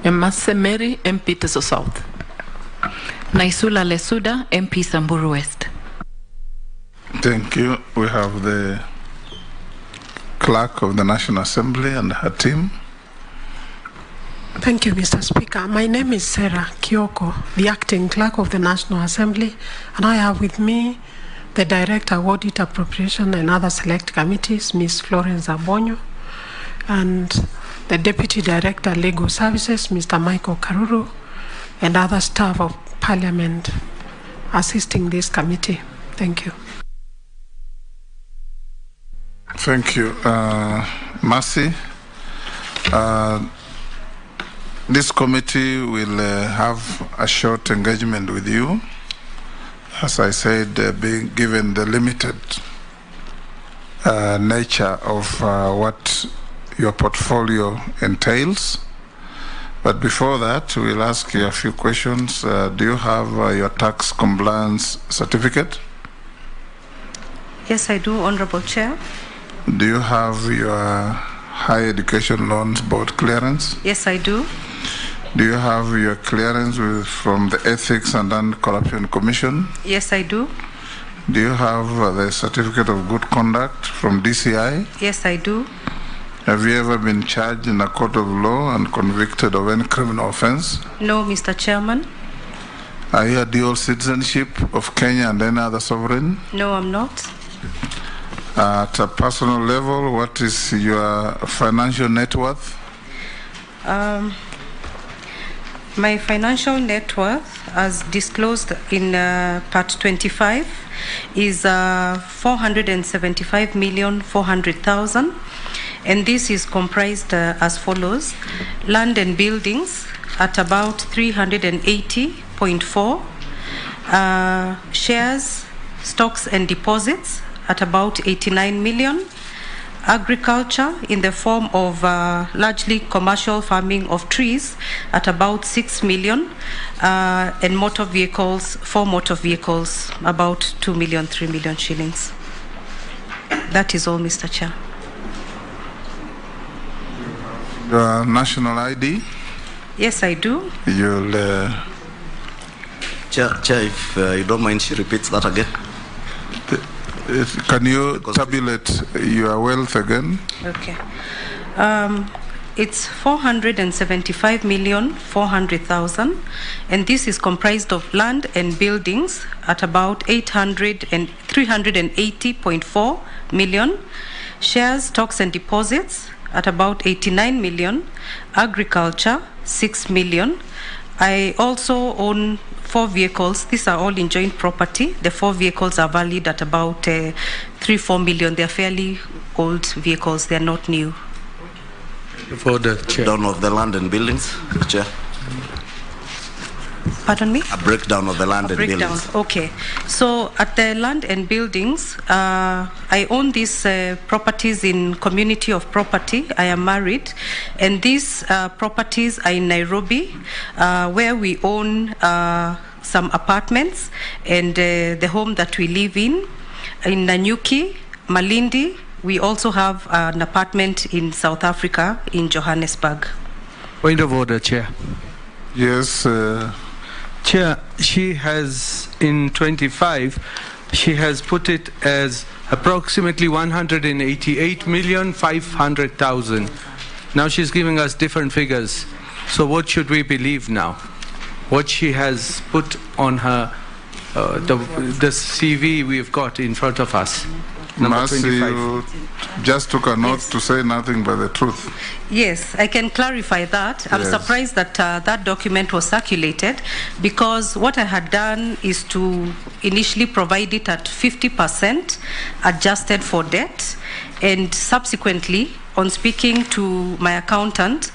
Emase Mary, MP Teso South. Naisula Lesuda, MP Samburu West. Thank you. We have the Clerk of the National Assembly and her team. Thank you, Mr. Speaker. My name is Sarah Kioko, the Acting Clerk of the National Assembly, and I have with me the Director, Audit, Appropriation and other select committees, Ms. Florence Abonyo, and the Deputy Director, Legal Services, Mr. Michael Karuru, and other staff of Parliament assisting this committee. Thank you. Thank you. Mercy. This committee will have a short engagement with you. As I said, being given the limited nature of what your portfolio entails. But before that, we'll ask you a few questions. Do you have your tax compliance certificate? Yes, I do, Honorable Chair. Do you have your higher education loans board clearance? Yes, I do. Do you have your clearance from the Ethics and Anti-Corruption Commission? Yes, I do. Do you have the certificate of good conduct from DCI? Yes, I do. Have you ever been charged in a court of law and convicted of any criminal offense? No, Mr. Chairman. Are you a dual citizenship of Kenya and any other sovereign? No, I'm not. At a personal level, what is your financial net worth? My financial net worth, as disclosed in Part 25, is 475,400,000, and this is comprised as follows: land and buildings at about 380.4, shares, stocks and deposits at about 89 million, agriculture in the form of largely commercial farming of trees at about 6 million, and motor vehicles, 4 motor vehicles, about 2 million, 3 million shillings. That is all, Mr. Chair. Your national ID? Yes, I do. You'll... Chair, if you don't mind, she repeats that again. Can you tabulate your wealth again? Okay. It's 475,400,000, and this is comprised of land and buildings at about 380.4 million, shares, stocks and deposits at about 89 million, agriculture 6 million. I also own 4 vehicles. These are all in joint property. The 4 vehicles are valued at about 3-4 million. They're fairly old vehicles. They're not new. For the chair. Down of the land and buildings, Chair. Pardon me? A breakdown of the land and buildings. Okay. So at the land and buildings, I own these properties in community of property. I am married, and these properties are in Nairobi, where we own some apartments and the home that we live in Nanyuki, Malindi. We also have an apartment in South Africa, in Johannesburg. Point of order, Chair. Yes. Chair, she has, in 25, she has put it as approximately 188,500,000. Now she's giving us different figures. So what should we believe now? What she has put on her, the CV we've got in front of us. Mercy, you just took a note to say nothing but the truth. Yes, I can clarify that. I'm surprised that that document was circulated, because what I had done is to initially provide it at 50% adjusted for debt, and subsequently, on speaking to my accountant,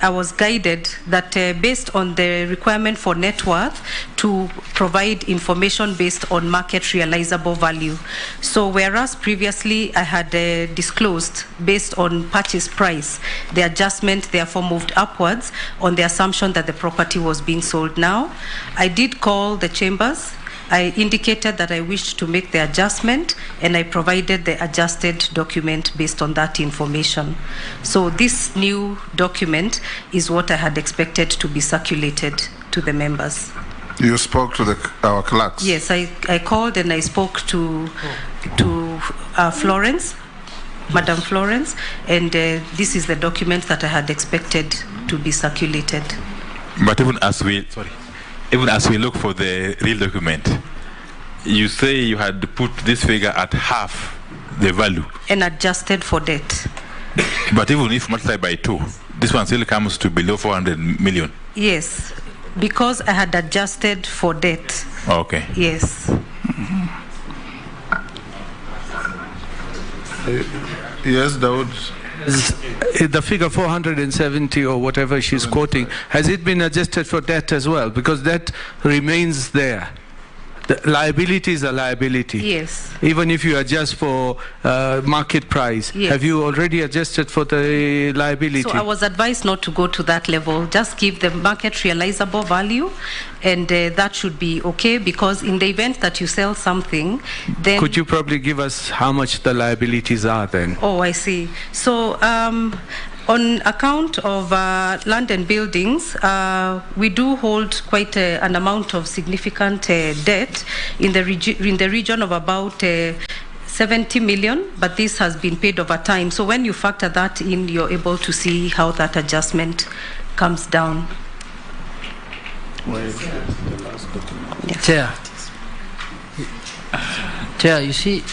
I was guided that based on the requirement for net worth, to provide information based on market realizable value. So whereas previously I had disclosed based on purchase price, the adjustment therefore moved upwards on the assumption that the property was being sold. Now, I did call the chambers I indicated that I wished to make the adjustment, and I provided the adjusted document based on that information. So this new document is what I had expected to be circulated to the members. You spoke to our clerks? Yes, I called and I spoke to Florence, Madam Florence, and this is the document that I had expected to be circulated. But even as we look for the real document, you say you had put this figure at half the value. And adjusted for debt. But even if multiplied by 2, this one still comes to below 400 million. Yes, because I had adjusted for debt. Okay. Yes. Yes, Dawood. The figure 470 or whatever she's quoting, has it been adjusted for debt as well? Because that remains there. The liability is a liability. Yes. Even if you adjust for market price, yes. Have you already adjusted for the liability? So I was advised not to go to that level. Just give the market realizable value, and that should be okay, because in the event that you sell something, then... Could you probably give us how much the liabilities are then? Oh, I see. So on account of land and buildings, we do hold quite an amount of significant debt in the region of about 70 million, but this has been paid over time. So when you factor that in, you're able to see how that adjustment comes down. Yeah. Chair, you see...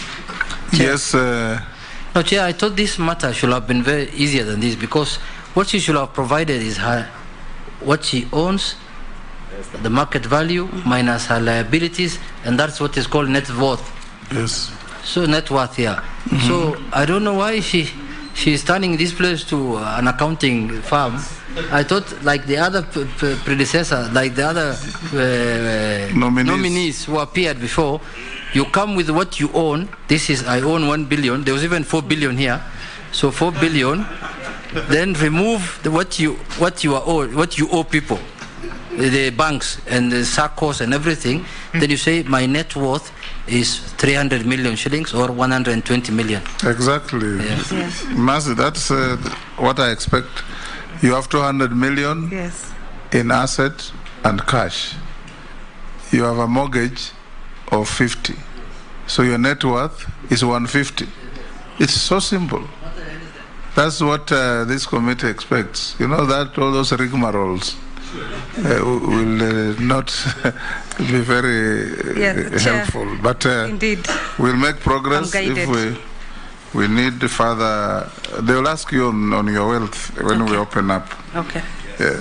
Chair. Yes. No, Chair, I thought this matter should have been very easier than this, because what she should have provided is her, what she owns, the market value minus her liabilities, and that's what is called net worth. Yes. So net worth, yeah. Mm-hmm. So I don't know why she's turning this place to an accounting firm. I thought, like the other predecessor, like the other nominees who appeared before, you come with what you own. This is, I own 1 billion. There was even 4 billion here. So 4 billion. Then remove what you owe people, the banks and the SACCOs and everything. Then you say my net worth is 300 million shillings or 120 million. Exactly. Yes. Yes. Mercy, that's what I expect. You have 200 million yes. in asset and cash. You have a mortgage of 50. So your net worth is 150. It's so simple. That's what this committee expects. You know that all those rigmaroles will not be very helpful. Chair. But indeed, we'll make progress if we need further. They will ask you on your wealth when we open up. Okay. Yeah.